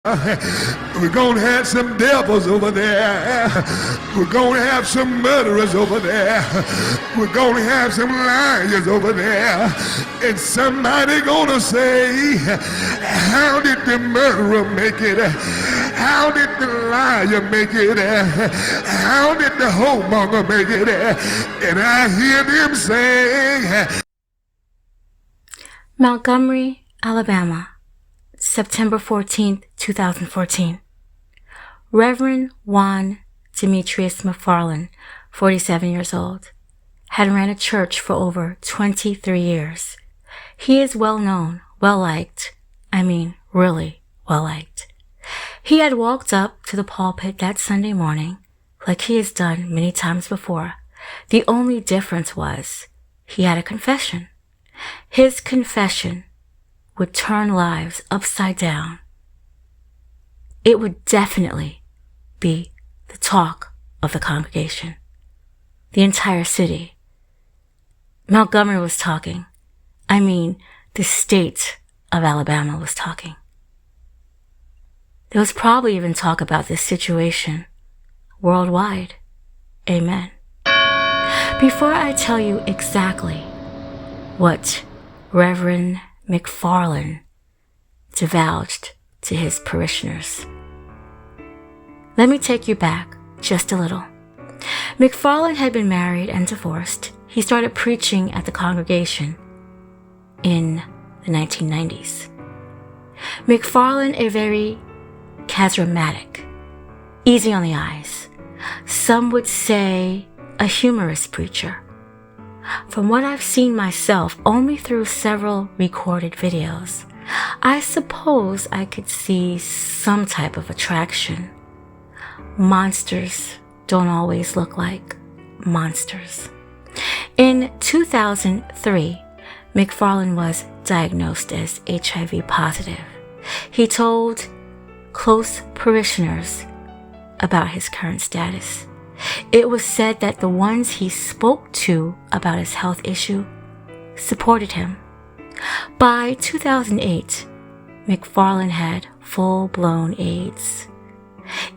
We're going to have some devils over there. We're going to have some murderers over there. We're going to have some liars over there. And somebody going to say, how did the murderer make it? How did the liar make it? How did the whoremonger make it? And I hear them say, Montgomery, Alabama, September 14th, 2014. Reverend Juan Demetrius Mcfarland, 47 years old, had ran a church for over 23 years. He is well known, well liked. I mean, really well liked. He had walked up to the pulpit that Sunday morning, like he has done many times before. The only difference was he had a confession. His confession would turn lives upside down. It would definitely be the talk of the congregation, the entire city. Montgomery was talking. I mean, the state of Alabama was talking. There was probably even talk about this situation worldwide. Amen. Before I tell you exactly what Reverend Mcfarland divulged to his parishioners, let me take you back just a little. Mcfarland had been married and divorced. He started preaching at the congregation in the 1990s. Mcfarland, a very charismatic, easy on the eyes, some would say a humorous preacher. From what I've seen myself, only through several recorded videos, I suppose I could see some type of attraction. Monsters don't always look like monsters. In 2003, Mcfarland was diagnosed as HIV positive. He told close parishioners about his current status. It was said that the ones he spoke to about his health issue supported him. By 2008, Mcfarland had full-blown AIDS.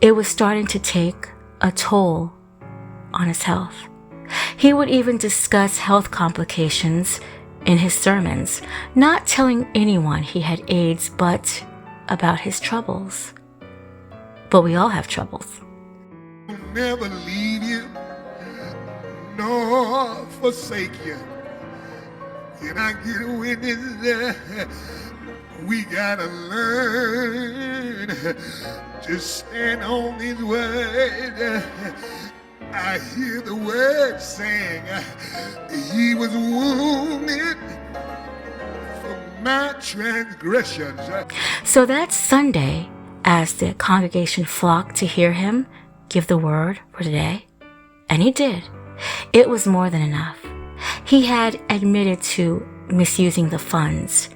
It was starting to take a toll on his health. He would even discuss health complications in his sermons, not telling anyone he had AIDS, but about his troubles. But we all have troubles. never leave you nor forsake you. Can I get a witness there? We gotta learn to stand on His word. I hear the word saying, He was wounded for my transgressions. So that Sunday, as the congregation flocked to hear him give the word for the day, and he did, it was more than enough. He had admitted to misusing the funds.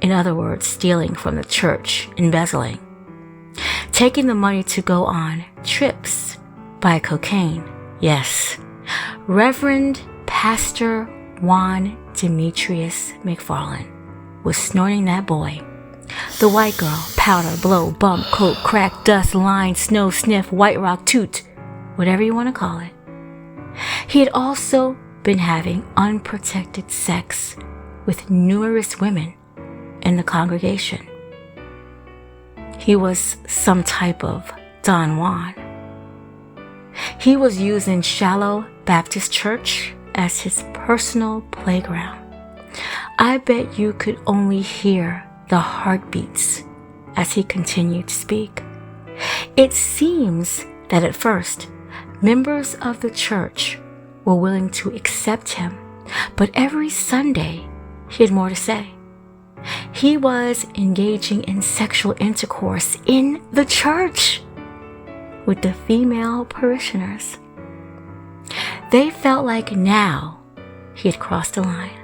In other words, stealing from the church, embezzling, taking the money to go on trips, buy cocaine. Yes, Reverend Pastor Juan Demetrius Mcfarland was snorting that boy. The white girl, powder, blow, bump, coke, crack, dust, line, snow, sniff, white rock, toot, whatever you want to call it. He had also been having unprotected sex with numerous women in the congregation. He was some type of Don Juan. He was using Shiloh Baptist Church as his personal playground. I bet you could only hear the heartbeats as he continued to speak. It seems that at first, members of the church were willing to accept him, but every Sunday he had more to say. He was engaging in sexual intercourse in the church with the female parishioners. They felt like now he had crossed the line.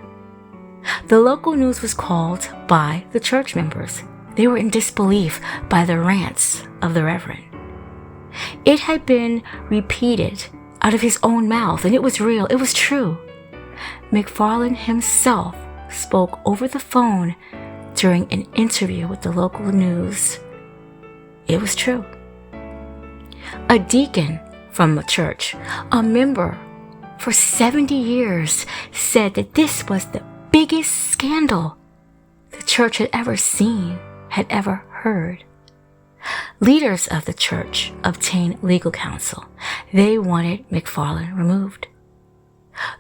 The local news was called by the church members. They were in disbelief by the rants of the Reverend. It had been repeated out of his own mouth, and it was real, it was true. Mcfarland himself spoke over the phone during an interview with the local news. it was true. A deacon from the church, a member for 70 years, said that this was the biggest scandal the church had ever seen, had ever heard. Leaders of the church obtained legal counsel. They wanted Mcfarland removed.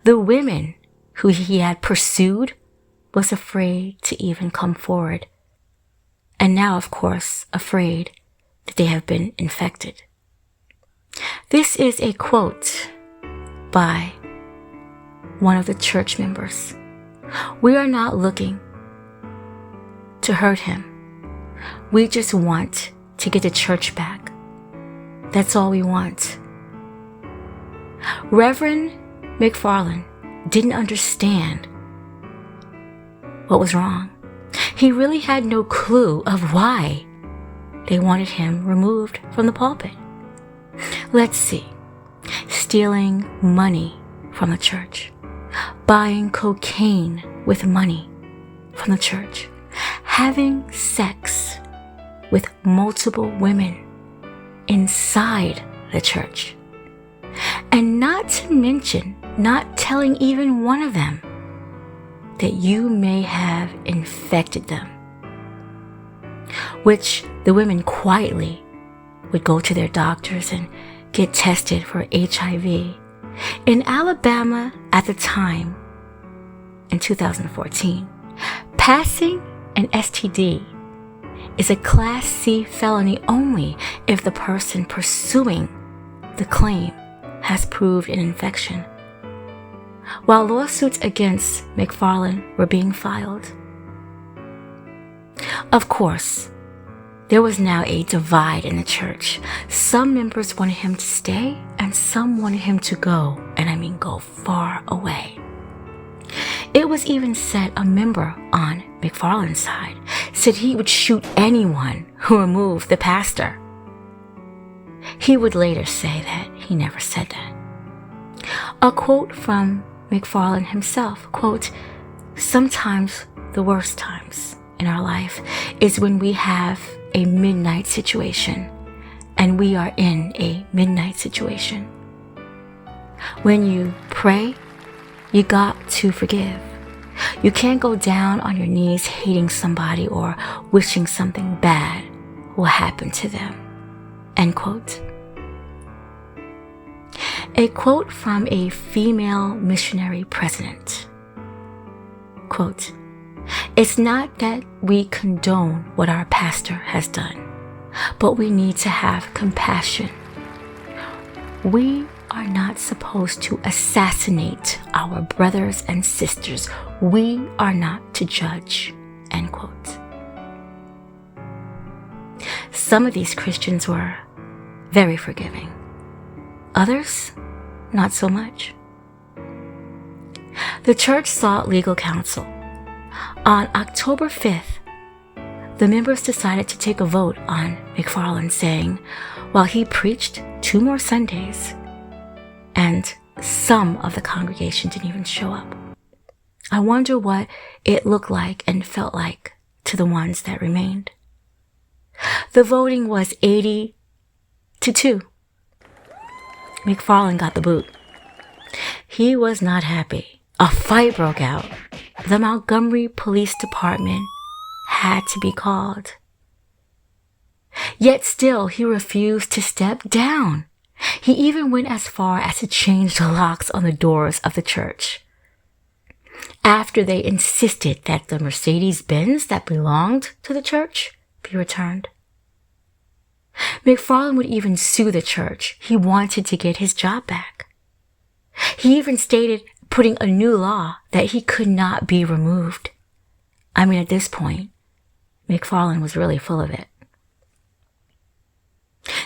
The women who he had pursued was afraid to even come forward, and now, of course, afraid that they have been infected. This is a quote by one of the church members. We are not looking to hurt him. We just want to get the church back. That's all we want. Reverend Mcfarland didn't understand what was wrong. He really had no clue of why they wanted him removed from the pulpit. Let's see. Stealing money from the church. Buying cocaine with money from the church. Having sex with multiple women inside the church. And not to mention not telling even one of them that you may have infected them, which the women quietly would go to their doctors and get tested for HIV. In Alabama at the time, in 2014, passing an STD is a Class C felony only if the person pursuing the claim has proved an infection. While lawsuits against Mcfarland were being filed. Of course, there was now a divide in the church. Some members wanted him to stay and some wanted him to go, and I mean go far away. It was even said a member on Mcfarland's side said he would shoot anyone who removed the pastor. He would later say that he never said that. A quote from Mcfarland himself, quote, "Sometimes the worst times in our life is when we have a midnight situation, and we are in a midnight situation. When you pray, you got to forgive. You can't go down on your knees hating somebody or wishing something bad will happen to them." End quote. A quote from a female missionary president. Quote, "It's not that we condone what our pastor has done, but we need to have compassion. We are not supposed to assassinate our brothers and sisters. We are not to judge." End quote. Some of these Christians were very forgiving. Others, not so much. The church sought legal counsel. On October 5th, the members decided to take a vote on Mcfarland, saying, while he preached 2 more Sundays, and some of the congregation didn't even show up. I wonder what it looked like and felt like to the ones that remained. The voting was 80-2. Mcfarland got the boot. He was not happy. A fight broke out. The Montgomery Police Department had to be called. Yet still, he refused to step down. He even went as far as to change the locks on the doors of the church. After they insisted that the Mercedes-Benz that belonged to the church be returned. Mcfarland would even sue the church. He wanted to get his job back. He even stated putting a new law that he could not be removed. I mean, at this point, Mcfarland was really full of it.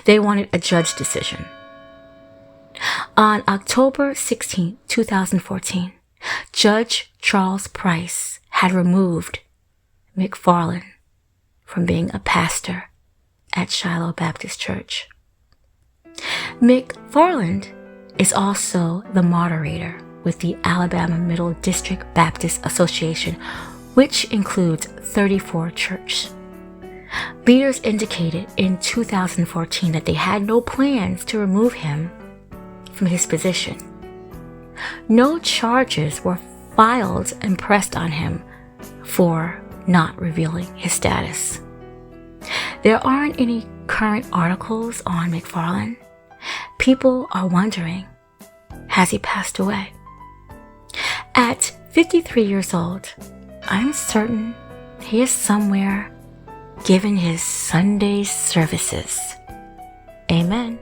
They wanted a judge decision. On October 16, 2014, Judge Charles Price had removed Mcfarland from being a pastor at Shiloh Baptist Church. Mcfarland is also the moderator with the Alabama Middle District Baptist Association, which includes 34 churches. Leaders indicated in 2014 that they had no plans to remove him from his position. No charges were filed and pressed on him for not revealing his status. There aren't any current articles on McFarland. People are wondering, has he passed away? At 53 years old, I'm certain he is somewhere giving his Sunday services. Amen.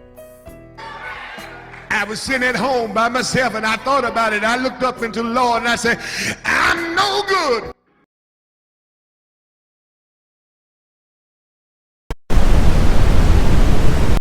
I was sitting at home by myself and I thought about it. I looked up into the Lord and I said, I'm no good.